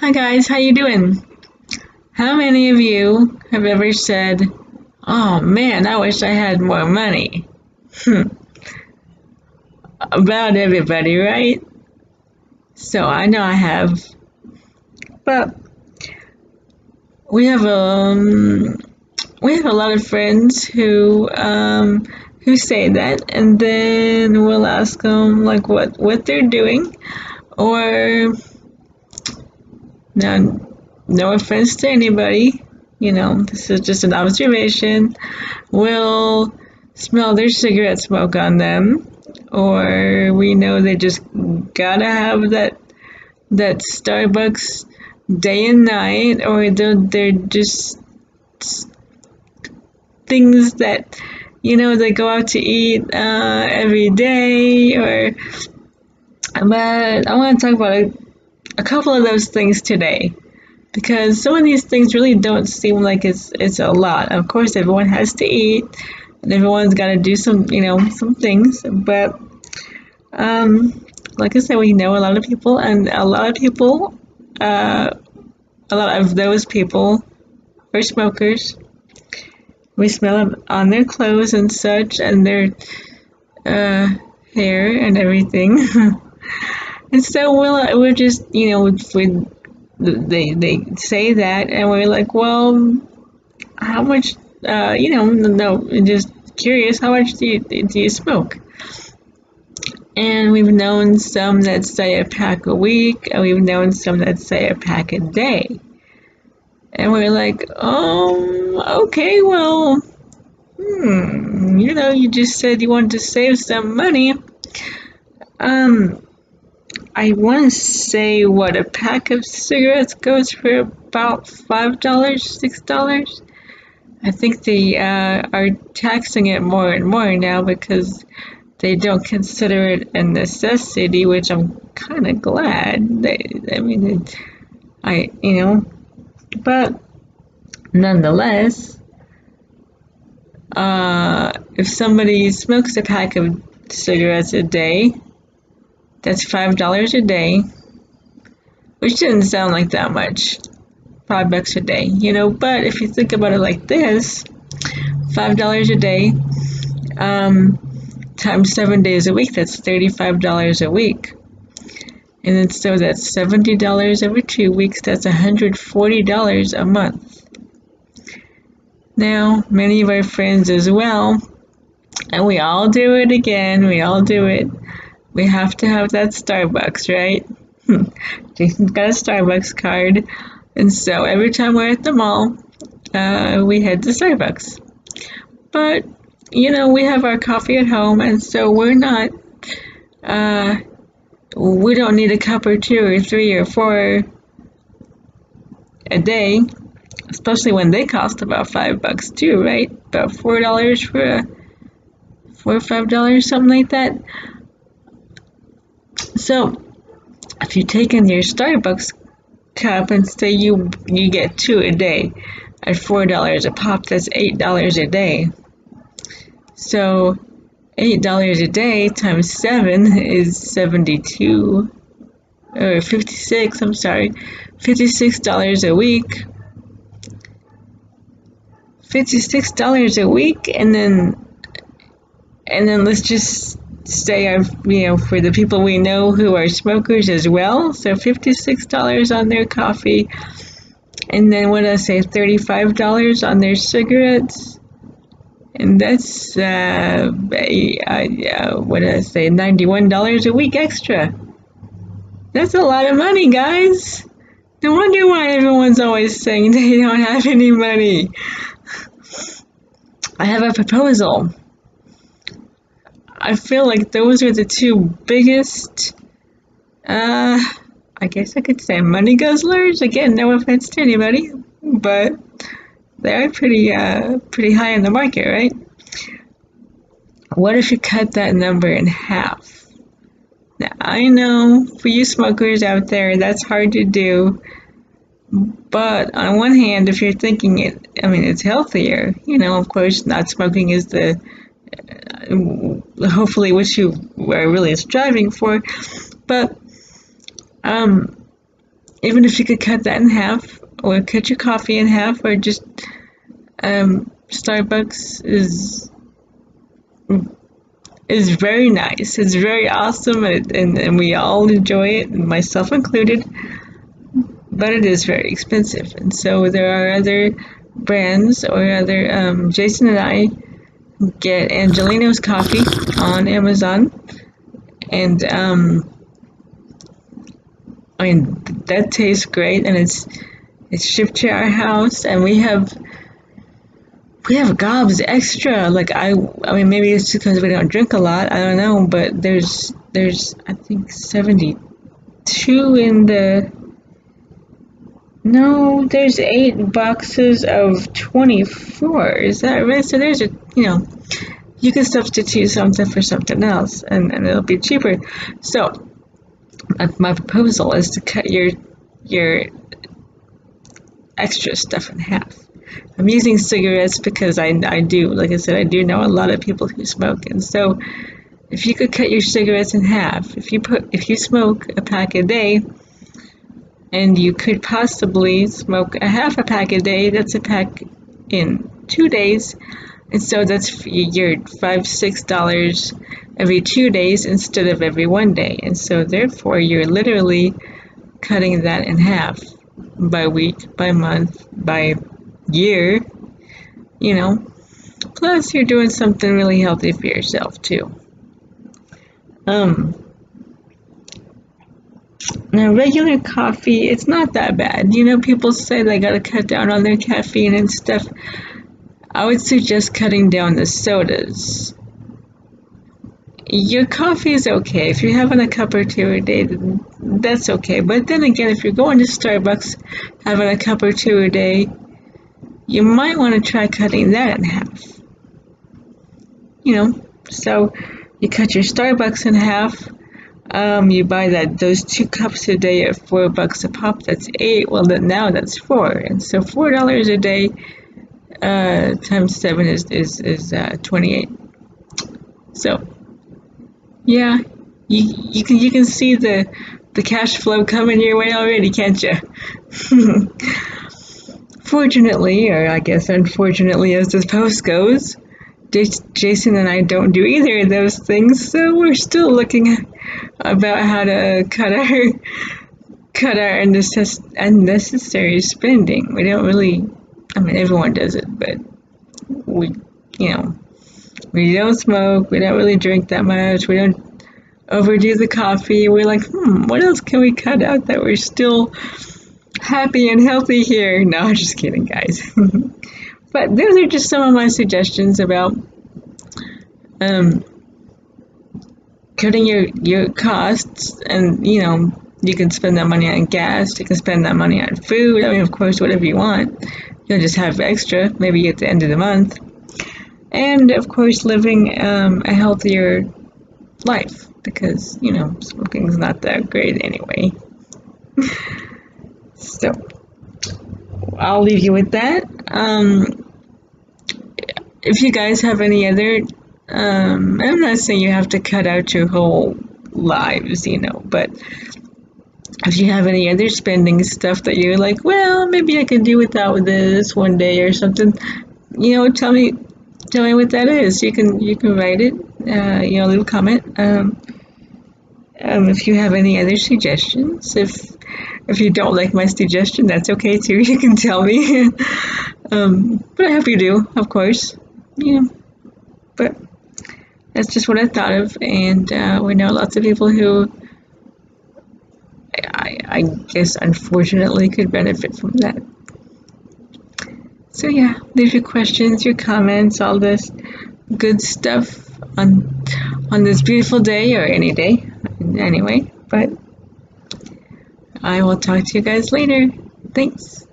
Hi guys, how you doing? How many of you have ever said, "Oh man, I wish I had more money"? About everybody, right? So I know I have, but we have we have a lot of friends who say that, and then we'll ask them like what they're doing, or now, no offense to anybody, this is just an observation. We'll smell their cigarette smoke on them, or we know they just gotta have that Starbucks day and night, or they're just things that they go out to eat every day, or but I want to talk about a couple of those things today because some of these things really don't seem like it's a lot. Of course, everyone has to eat, and everyone's got to do some things. But like I said, we know a lot of people, and a lot of those people are smokers. We smell them on their clothes and such, and their uh, hair and everything. And so we're just they say that, and we're like, well, how much? No, just curious, how much do you smoke? And we've known some that say a pack a week, and we've known some that say a pack a day. And we're like, okay, well, you just said you wanted to save some money. I want to say what a pack of cigarettes goes for about $5, $6. I think they are taxing it more and more now because they don't consider it a necessity, which I'm kind of glad. But nonetheless, if somebody smokes a pack of cigarettes a day, that's $5 a day, which didn't sound like that much. $5 a day, but if you think about it like this, $5 a day, times 7 days a week, that's $35 a week. And then so that's $70 over 2 weeks, that's $140 a month. Now, many of our friends as well, and we all do it again, we all do it. We have to have that Starbucks, right? Jason's got a Starbucks card, and so every time we're at the mall, we head to Starbucks. But, we have our coffee at home, and so we don't need a cup or two or three or four a day, especially when they cost about $5 too, right? About $4 for $4 or $5, something like that. So, if you take in your Starbucks cup and say you get two a day at $4 a pop, that's $8 a day. So $8 a day times 7 is 72 or 56. I'm sorry, $56 a week. $56 a week, and then let's just say for the people we know who are smokers as well, so $56 on their coffee, and then what did I say, $35 on their cigarettes, and that's what did I say, $91 a week extra. That's a lot of money, guys. No wonder why everyone's always saying they don't have any money. I have a proposal. I feel like those are the two biggest, I guess I could say money guzzlers. Again, no offense to anybody, but they're pretty high in the market, right? What if you cut that number in half? Now, I know for you smokers out there, that's hard to do. But on one hand, if you're thinking it's healthier. Of course, not smoking is the hopefully what you are really striving for. But even if you could cut that in half, or cut your coffee in half, or just Starbucks is very nice. It's very awesome, and we all enjoy it, myself included. But it is very expensive, and so there are other brands or other. Jason and I get Angelino's coffee on Amazon, and I mean that tastes great, and it's shipped to our house, and we have gobs extra. Like I mean maybe it's because we don't drink a lot. I don't know, but there's I think 72 in the. No, there's 8 boxes of 24. Is that right? So there's you can substitute something for something else, and it'll be cheaper. So my proposal is to cut your extra stuff in half. I'm using cigarettes because I do, like I said, I do know a lot of people who smoke, and so if you could cut your cigarettes in half, if you smoke a pack a day, and you could possibly smoke a half a pack a day, that's a pack in 2 days, and so that's your $5-6 every 2 days instead of every 1 day, and so therefore you're literally cutting that in half by week, by month, by year, plus you're doing something really healthy for yourself too. Now, regular coffee, it's not that bad. People say they gotta cut down on their caffeine and stuff. I would suggest cutting down the sodas. Your coffee is okay. If you're having a cup or two a day, that's okay. But then again, if you're going to Starbucks, having a cup or two a day, you might want to try cutting that in half. So you cut your Starbucks in half. You buy those 2 cups a day at $4 a pop. That's 8. Well, now that's 4, and so $4 a day times 7 is 28. So yeah, you can see the cash flow coming your way already, can't you? Fortunately, or I guess unfortunately, as this post goes, Jason and I don't do either of those things, so we're still looking about how to cut our unnecessary spending. We don't really, I mean, everyone does it, but we don't smoke, we don't really drink that much, we don't overdo the coffee. We're like, what else can we cut out that we're still happy and healthy here? No, I'm just kidding, guys. But those are just some of my suggestions about cutting your costs, and you can spend that money on gas, you can spend that money on food. I mean, of course, whatever you want, you'll just have extra maybe at the end of the month, and of course living a healthier life, because smoking is not that great anyway. So I'll leave you with that. If you guys have any other, I'm not saying you have to cut out your whole lives, but if you have any other spending stuff that you're like, well, maybe I could do without this one day or something, tell me what that is. You can write it, leave a comment. If you have any other suggestions, if you don't like my suggestion, that's okay too. You can tell me. But I hope you do, of course. But that's just what I thought of, and we know lots of people who I guess unfortunately could benefit from that. So yeah, leave your questions, your comments, all this good stuff on this beautiful day, or any day anyway. But I will talk to you guys later. Thanks.